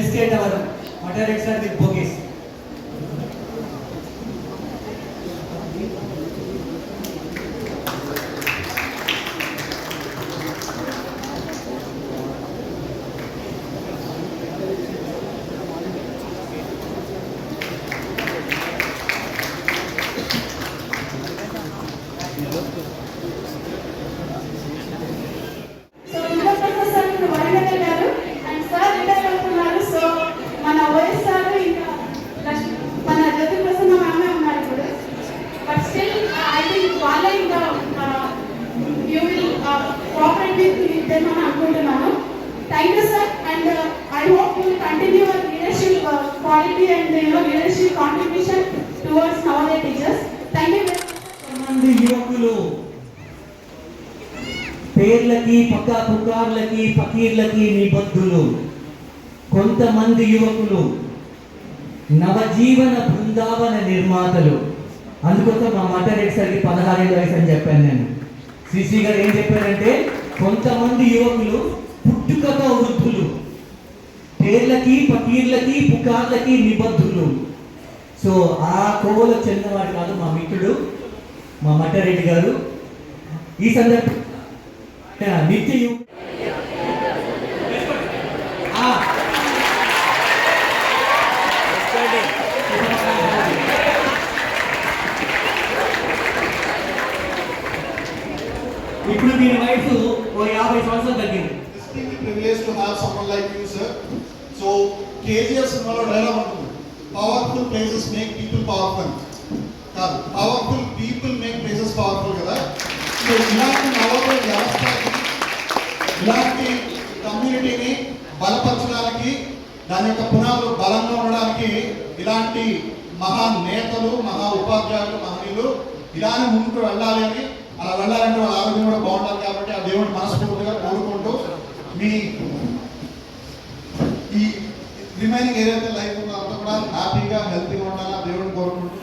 felictate our Mataredi sir with bouquets. Thank you, sir, and I hope you will continue your leadership quality and leadership contribution towards Navodaya teachers. Thank you very much. మంది యువకులు పేర్లకి పక్కా పుకార్లకి ఫకీర్లకి నిబద్ధులు. కొంతమంది యువకులు నవజీవన బృందావన నిర్మాతలు. అందుకోసం మా మాటారెడ్డి సార్కి 16 ఏళ్ళ వయసు అని చెప్పాను నేను. శ్రీ గారు ఏం చెప్పారంటే కొంతమంది యువకులు పుట్టుకతో వృద్ధులు, పేర్లకి ఫకీర్లకి పుకార్లకి నిబద్ధులు. సో ఆ కోవలో చెందినవాడు కాదు మా మిత్రుడు మా మట్టారెడ్డి గారు. ఈ సందర్భంగా నిత్య ఇప్పుడు దీని వయసు 50 సంవత్సరాలు తగ్గింది. Privilege to have someone like you, sir. So KGF సినిమాలో డైలాగ్ ఉంటుంది, powerful places make people powerful కాదు, powerful people make places powerful కదా. సో ఇలాంటి నవోదయ వ్యవస్థకి, ఇలాంటి కమ్యూనిటీని బలపరచడానికి, దాని యొక్క పునాదులు బలంగా ఉండడానికి ఇలాంటి మహా నేతలు, మహా ఉపాధ్యాయులు, మహనీయులు ఇలానే ముందుకు వెళ్ళాలి అని, అలా వెళ్ళాలంటే వాళ్ళ ఆరోగ్యం కూడా బాగుండాలి. కాబట్టి ఆ దేవుడు మనస్ఫూర్తిగా కోరుకుంటూ మీ ఈ రిమైనింగ్ ఏదైతే లైఫ్ ఉందో అంతా కూడా హ్యాపీగా హెల్తీగా ఉండాలని ఆ దేవుడిని కోరుకుంటూ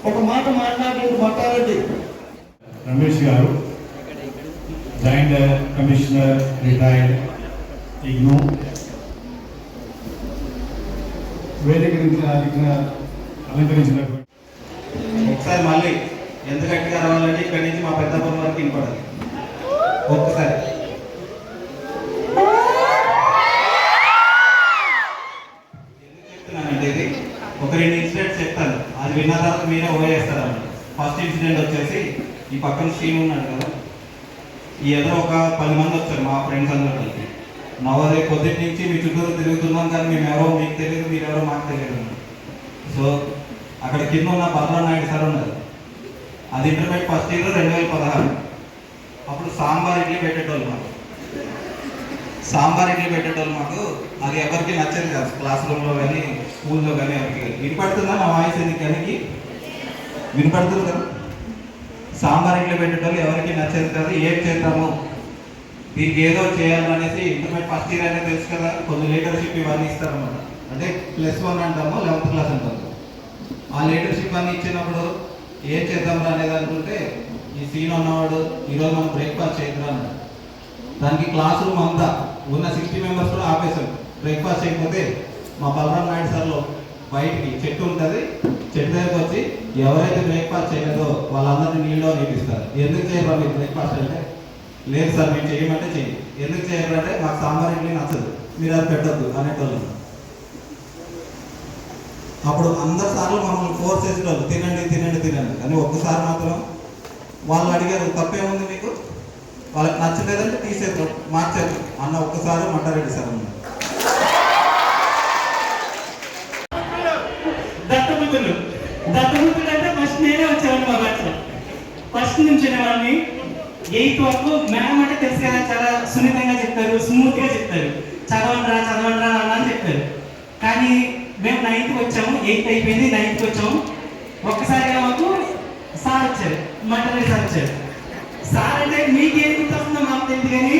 ఒక మాట మాట్లాడేది మట్టారెడ్డి రమేష్ గారు, జాయింట్ కమిషనర్ రిటైర్డ్ ఇగ్నో, వేదిక అలంకరించినటువంటి ఒకసారి మళ్ళీ ఎంత గట్టిగా రావాలంటే ఇక్కడి నుంచి మా పెద్దపల్లి వరకు వినపడాలి. ఒక్కసారి ఎందుకు చెప్తున్నానంటే ఇది ఒక 2 ఇన్సిడెంట్స్ చెప్తాను, అది విన్న తర్వాత మీరే ఓయేస్తారన్నమాట. ఫస్ట్ ఇన్సిడెంట్ వచ్చేసి ఈ పక్కన స్ట్రీమ్ ఉన్నాడు కదా, ఈ ఎదురు ఒక 10 మంది వచ్చారు మా ఫ్రెండ్స్ అందరూ కలిపి. నవోదయ పొద్దుటి నుంచి మీ చుట్టూరు తిరుగుతున్నాం కానీ మేము ఎవరో మీకు తెలియదు, మీరెవరో మాకు తెలియదు. సో అక్కడ కింద ఉన్న బర్లా నాయుడు సార్ ఉన్నారు, అది ఇంటర్మీడియట్ ఫస్ట్ ఇయర్ 2016. అప్పుడు సాంబార్ ఇడ్లీ పెట్టేటోళ్ళు మాకు, అది ఎవరికి నచ్చేది కాదు, క్లాస్ రూమ్లో కానీ స్కూల్లో కానీ ఎవరికి. వినపడుతుందా నా వాయిస్? ఎందుకనికి వినపడుతుంది కదా. సాంబార్ ఇడ్లీ పెట్టేటోళ్ళు ఎవరికి నచ్చేది కాదు. ఏం చేద్దాము, దీనికి ఏదో చేయాలనేసి ఇంటర్మీడియట్ ఫస్ట్ ఇయర్ అనేది తెలుసు కదా, కొంచెం లీడర్షిప్ ఇవన్నీ ఇస్తారన్నమాట. అంటే +1 అంటాము, 11th క్లాస్ అంటాము. ఆ లీడర్షిప్ అన్ని ఇచ్చినప్పుడు ఏం చేద్దాం అనేది అనుకుంటే ఈ సీన్ ఉన్నవాడు ఈరోజు మనం బ్రేక్ఫాస్ట్ చేద్దాం అన్నాడు. దానికి క్లాస్ రూమ్ అంతా ఉన్న 60 మెంబర్స్ కూడా ఆపేశాం. బ్రేక్ఫాస్ట్ చేయకపోతే మా బలరాం నాయుడు సార్లో బయటికి చెట్టు ఉంటుంది, చెట్టు దగ్గరకు వచ్చి ఎవరైతే బ్రేక్ఫాస్ట్ చేయలేదో వాళ్ళందరినీ నీళ్ళలో నేర్పిస్తారు. ఎందుకు చేయరు మీరు బ్రేక్ఫాస్ట్ అంటే, లేదు సార్ మేము చేయమంటే చెయ్యి. ఎందుకు చేయాలంటే మాకు సాంబార్ ఇడ్లీ నచ్చదు, మీరు అది పెట్టద్దు అనేటోళ్ళు. అప్పుడు అందరు సార్లు మమ్మల్ని ఫోర్స్ చేసేటోళ్ళు, తినండి తినండి తినండి. కానీ ఒక్కసారి మాత్రం వాళ్ళు అడిగారు, తప్పేముంది మీకు, వాళ్ళకి నచ్చలేదంటే తీసేద్దాం, మార్చేద్దాం అన్న ఒక్కసారి మట్టారెడ్డి సార్ ఉన్నారు. దత్తపుత్రుడు అంటే ఫస్ట్ నేనే వచ్చేవాడిని మా బ్యాచ్లో. ఫస్ట్ నుంచి వాళ్ళని 8th వరకు మ్యామ్ అంటే తెలుసు కదా, చాలా సున్నితంగా చెప్తారు, స్మూత్గా చెప్తారు, చదవండి రా అన్న అని చెప్పారు. కానీ మేము 9th వచ్చాము, 8th అయిపోయింది, 9th వచ్చాము. ఒక్కసారిగా మాకు సార్ వచ్చారు, మట్టారెడ్డి సార్ వచ్చారు. సార్ అంటే మీకేం గుర్తొస్తుందో మాకు తెలియదు, కానీ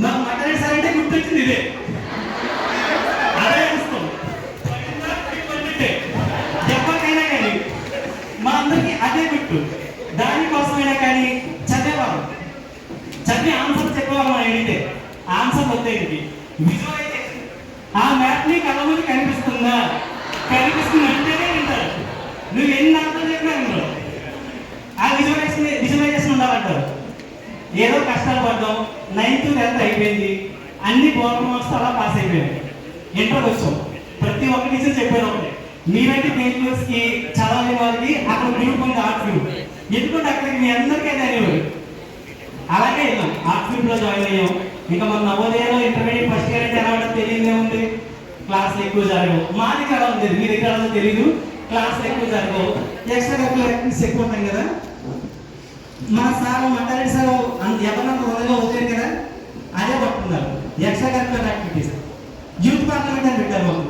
మాకు మట్టారెడ్డి సార్ అంటే గుర్తొచ్చింది ఇదే, అదే వస్తాం. గుర్తే, ఎవరికైనా కానీ మా అందరికీ అదే గుర్తు. దానికోసమైనా కానీ చదివేవాళ్ళం, చదివి ఆన్సర్ చెప్పేవాళ్ళం. అడిగితే ఆన్సర్ వద్దేంటి, విజువలైజేషన్. ఆ మ్యాప్ని కళ్ళ ముందు కనిపిస్తుందా, కనిపిస్తుంది అంటేనే వింటారు. నువ్వు ఎన్ని ఆన్సర్ చెప్పినా వింటారు. ఆ విజువలైజేషన్ ఉండాలంటారు. ఏదో కష్టాలు పడ్డాం, 9th 10th అయిపోయింది, అన్ని గవర్నమెంట్ మార్క్స్ అలా పాస్ అయిపోయాయి. ఇంటర్ వచ్చాం, ప్రతి ఒక్క టీచర్ చెప్పారు ఒకటి, మీరంటే ఫెయిల్యూర్స్కి చదవని వారికి అక్కడ గ్రూప్ ఉంది ఆర్ట్ గ్రూప్, ఎందుకంటే అక్కడికి మీ అందరికీ అయితే అనేవారు. అలాగే వెళ్ళాం, ఆర్ట్ గ్రూప్లో జాయిన్ అయ్యాం. ఇంకా మన నవోదయలో ఇంటర్మీడియట్ ఫస్ట్ ఇయర్ అయితే ఎలా ఉంటుంది తెలియదే ఉంది, క్లాసులు ఎక్కువ జరగవు. మాది చాలా ఉంది, మీ దగ్గర తెలీదు, క్లాసులు ఎక్కువ జరగవు, ఎక్స్ట్రా కరికులర్ యాక్టివిటీస్ ఎక్కువ ఉంటాయి కదా. మా సార్ మట్టారెడ్డి సార్ ఎవరన్నా త్వరగా వదిలేదు కదా, అదే పట్టుకున్నారు. Extra curricular activities, youth parliament అని పెట్టారు మాకు.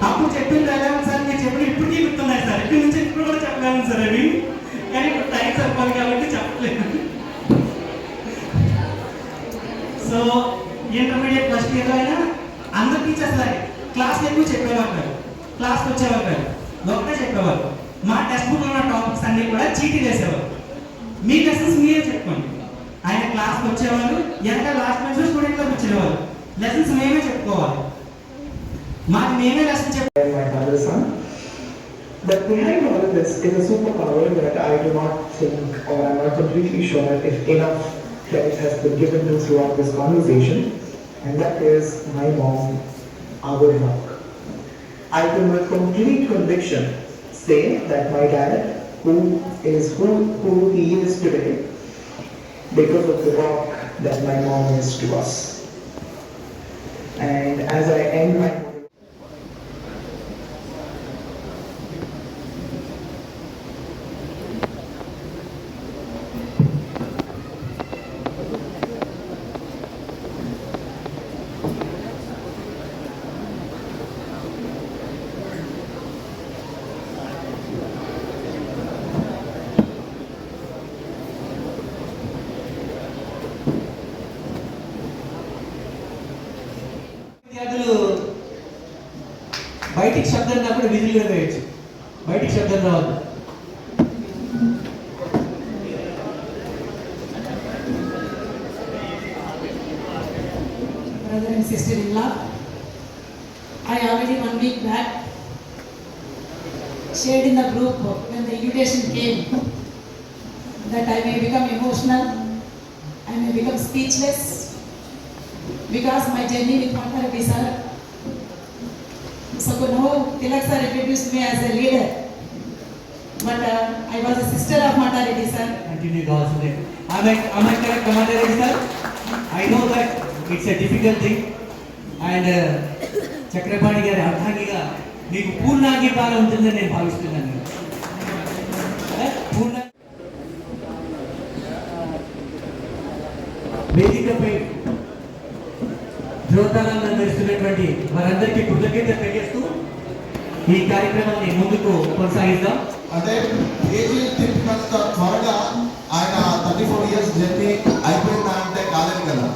అప్పుడు చెప్పింది ఎలా సార్, నేను చెప్పిన ఇప్పటికీ గుర్తున్నాయి సార్, ఇక్కడి నుంచి ఇప్పుడు కూడా చెప్పగలను సార్ అవి, కానీ ఇప్పుడు టైం సరిపోదు కాబట్టి చెప్పలేదు. సో ఇంటర్మీడియట్ ఫస్ట్ ఇయర్లో అయినా అందరు టీచర్స్ లాగే క్లాస్లో ఎక్కువ చెప్పేవారు కాదు, క్లాస్కి వచ్చేవారు కాదు, ఒకటే చెప్పేవారు. మా టెక్స్ట్ బుక్లో ఉన్న టాపిక్స్ అన్ని కూడా చీటీ చేసేవారు. మీ లెసన్స్ మీరే చెప్పుకోండి. ఆయన క్లాస్కి వచ్చేవారు, ఎంత లాస్ట్ బెంచ్ స్టూడెంట్లో కూర్చునేవారు, లెసన్స్ మేమే చెప్పుకోవాలి. మాకు మేమే లెసన్ చెప్పాలి. My mother son. But behind all of this is a superpower that I do not think, or I'm not completely sure if enough credit has been given to throughout this conversation, and that is my mom, our rock. I can with complete conviction say that my dad, who he is today, because of the rock that my mom is to us. And as I end my విద్యార్థులు బయటికి శబ్దం రాకుండా విధులు కూడా వేయచ్చు, బయటికి శబ్దం రావద్దు. Brother and sister-in-law, I already 1 week back shared in the group when the invitation came that I may become emotional, I may become speechless, because my journey with Matareddy sir. So now Tilak sir introduced me as a leader, but I was a sister of Matareddy sir. Continue కావాల్సిందే. Am I correct, Matareddy sir? I know that it's a difficult thing, and Chakrapani గారి అర్థాంగిగా మీకు పూర్ణ అంగీకారం ఉంటుందని నేను భావిస్తున్నాను. పూర్ణ వేదికపై ధ్రువతాలను అందిస్తున్నటువంటి వారందరికీ కృతజ్ఞత తెలియజేస్తూ ఈ కార్యక్రమాన్ని ముందుకు కొనసాగిద్దాం. అంటే ఏజీ తిప్పినంత త్వరగా ఆయన 34 ఇయర్స్ జర్నీ అయిపోయిందా అంటే కాలేదు కదా.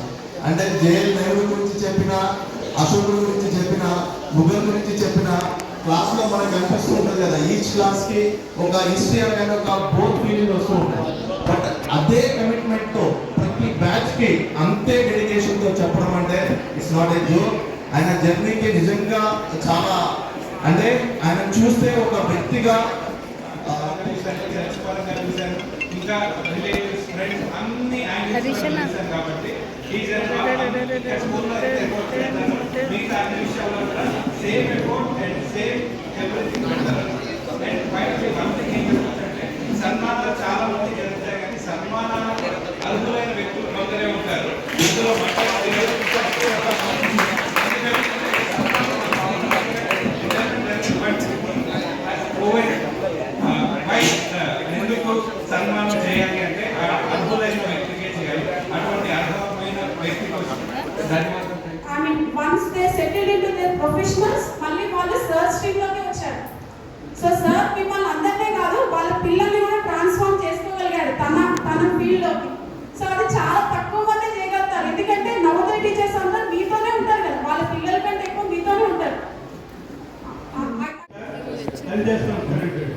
అంటే జేఎల్ నెహ్రూ గురించి చెప్పిన, అశోకుడు గురించి చెప్పిన, ముఘల్ గురించి చెప్పిన, క్లాస్లో మనకు కనిపిస్తూ ఉంటుంది కదా. ఈచ్ క్లాస్కి ఒక హిస్టరీ అనేది ఒక బోత్ ఫీలింగ్ వస్తూ ఉంటుంది. బట్ అదే కమిట్మెంట్తో ప్రతి బ్యాచ్కి అంతే డెడికేషన్తో చెప్పడం అంటే ఇట్స్ నాట్ ఏ జోక్. ఆయన జర్నీకి నిజంగా చాలా, అంటే ఆయన చూస్తే ఒక వ్యక్తిగా ఇంకా రిలేటివ్స్, ఫ్రెండ్స్ అన్ని ఆయన కాబట్టి మిగతా అన్ని విషయాల్లో కూడా సేమ్ ఎఫోర్ట్ అండ్ సేమ్ ఎవ్రీథింగ్ పెడతారు. అండ్ ఫైనల్లీ వన్ థింగ్ ఏం చెప్తారంటే సన్మానాలు చాలా మంది జరుగుతాయి, కానీ సన్మానాలకు అర్హులైన వ్యక్తులు కొందరే ఉంటారు. ఇందులో ఎందుకు సన్మానం చేయాలి అంటే అర్హులైన వ్యక్తికే చేయాలి. అటువంటి అర్హమైన వ్యక్తి కోసం ధన్యవాదాలు. I mean, once they settled into their professionals, మళ్ళీ వాళ్ళు సర్ స్ట్రీమ్ లోకి వచ్చారు. సో సార్ మిమ్మల్ని అందరినీ కాదు, వాళ్ళ పిల్లల్ని కూడా ట్రాన్స్ఫార్మ్ చేసుకోగలిగాడు తన ఫీల్డ్ లోకి. సో అది చాలా తక్కువ మంది చేయగలుగుతారు, ఎందుకంటే నవోదయ టీచర్స్ అందరూ మీతోనే ఉంటారు కదా, వాళ్ళ పిల్లల కంటే ఎక్కువ మీతోనే ఉంటారు. అది చేస్తాం సార్ అంటాడు.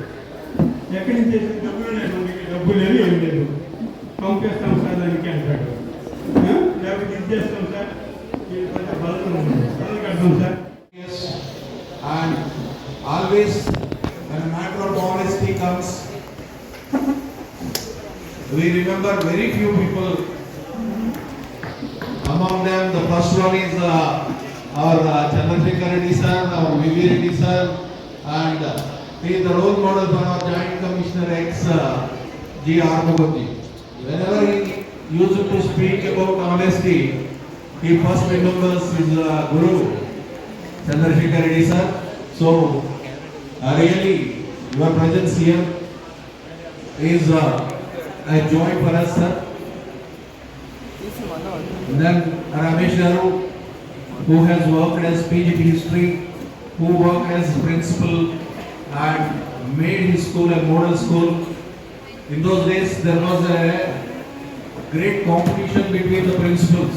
ఎక్కడి నుంచి చేసిన డబ్బులు లేదు, మనకి డబ్బు లేదు, ఏం లేదు, పంపిస్తాం సార్ దానికి అంటాడు. లేకపోతే ఇది చేస్తాం సార్, బలం కడతాం sir. And always when a matter of honesty comes, we remember very few people. Among them, the first one is our Chandrasekhar Reddy sir, our V.V. Reddy sir, and he is the role model for our Joint Commissioner ex G. Armugoti. Whenever he used to speak about honesty, he first remembers his Guru, Chandrasekhar Reddy sir. So, really, your presence here is a joy for us, sir. And then Ramesh Garu, who has worked as PGT history, who worked as principal and made his school a model school. In those days, there was a great competition between the principals.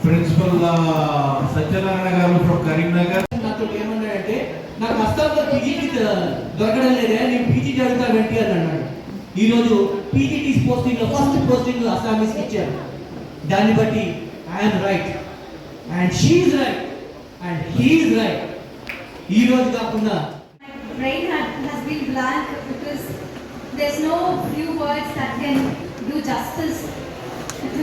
Principal Satyanarayana Garu from Karimnagar. నాతో ఏమన్నాడంటే, నాకు అస్సలు PGT దొరకడం లేదే, నేను PGT అడుగుతా వెంటి అని అన్నాడు. ఈరోజు పీజీటీ పోస్టింగ్లో ఫస్ట్ పోస్టింగ్ అస్సామీస్కి ఇచ్చారు. దాన్ని బట్టి I'm right and she's right and he's right. ఈ రోజు కాకుండా brain has been blank because there's no few words that can do justice to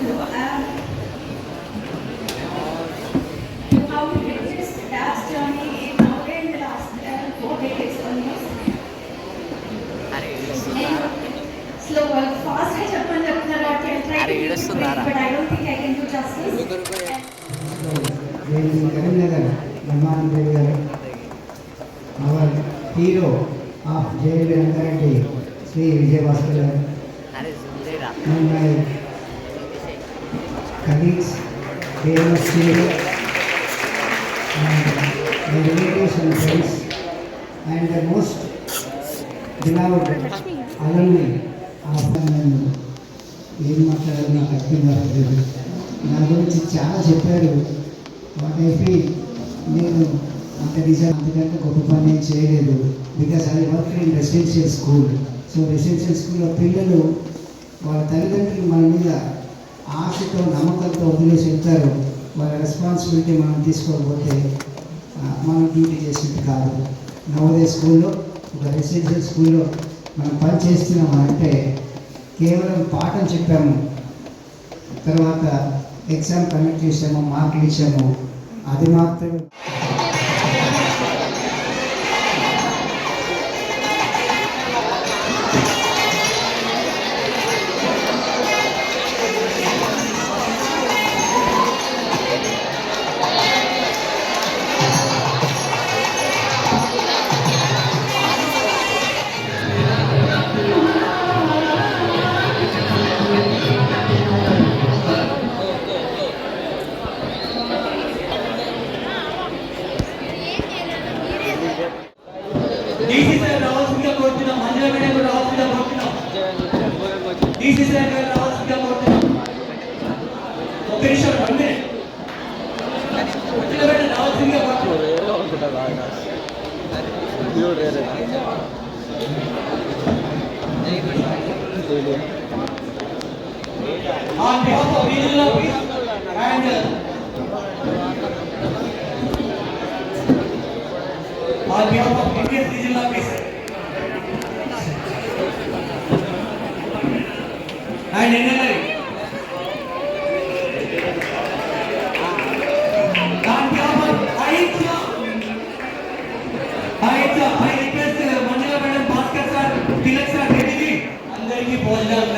how we witnessed dad's journey nowadays in the last 4 decades almost. Slow fast I చెప్పండి చెప్తున్నారు I can try to do it, but I don't think I can do justice. Karimnagar Brahmananda దేవి గారు, our hero of JLB Rangareddy, Sri Vijay Bhaskar garu, and my colleagues, parents, and my relatives and friends, and the most beloved alumni of ఏం మాట్లాడాలి నాకు అర్థం కాలేదు. నా గురించి చాలా చెప్పారు. వాట్ ఐ ఫీల్, నేను అంత డిజైన్ అంతకంటే గొప్ప పని ఏం చేయలేదు. Because I work in residential school. So residential స్కూల్లో పిల్లలు వాళ్ళ తల్లిదండ్రులు మన మీద ఆశతో నమ్మకంతో వదిలేసి వెళ్తారు. వాళ్ళ రెస్పాన్సిబిలిటీ మనం తీసుకోకపోతే మనం డ్యూటీ చేసినట్టు కాదు. నవోదయ స్కూల్లో, ఒక రెసిడెన్షియల్ స్కూల్లో మనం పని చేస్తున్నామంటే కేవలం పాఠం చెప్పాము, తర్వాత ఎగ్జామ్ కండక్ట్ చేసాము, మార్కులు ఇచ్చాము, అది మాత్రమే. డీసీ సార్ రావాల్సిందిగా కోరుతున్నాం. మంజుల మేడం కూడా రావాల్సిందిగా కోరుతున్నాం. డీసీ సార్ గారు రావాల్సిందిగా కోరుతున్నాం. ఒక నిమిషం, 1 minute. మంజుల మేడం రావాల్సిందిగా కోరుతున్నాం. On behalf of regional office and on behalf of Indian regional office and NLI, on behalf of AICHA, I request Manjula Madam, Bhaskar sir, Tilak sir, Reddy ji, అందరికీ భోజనాలు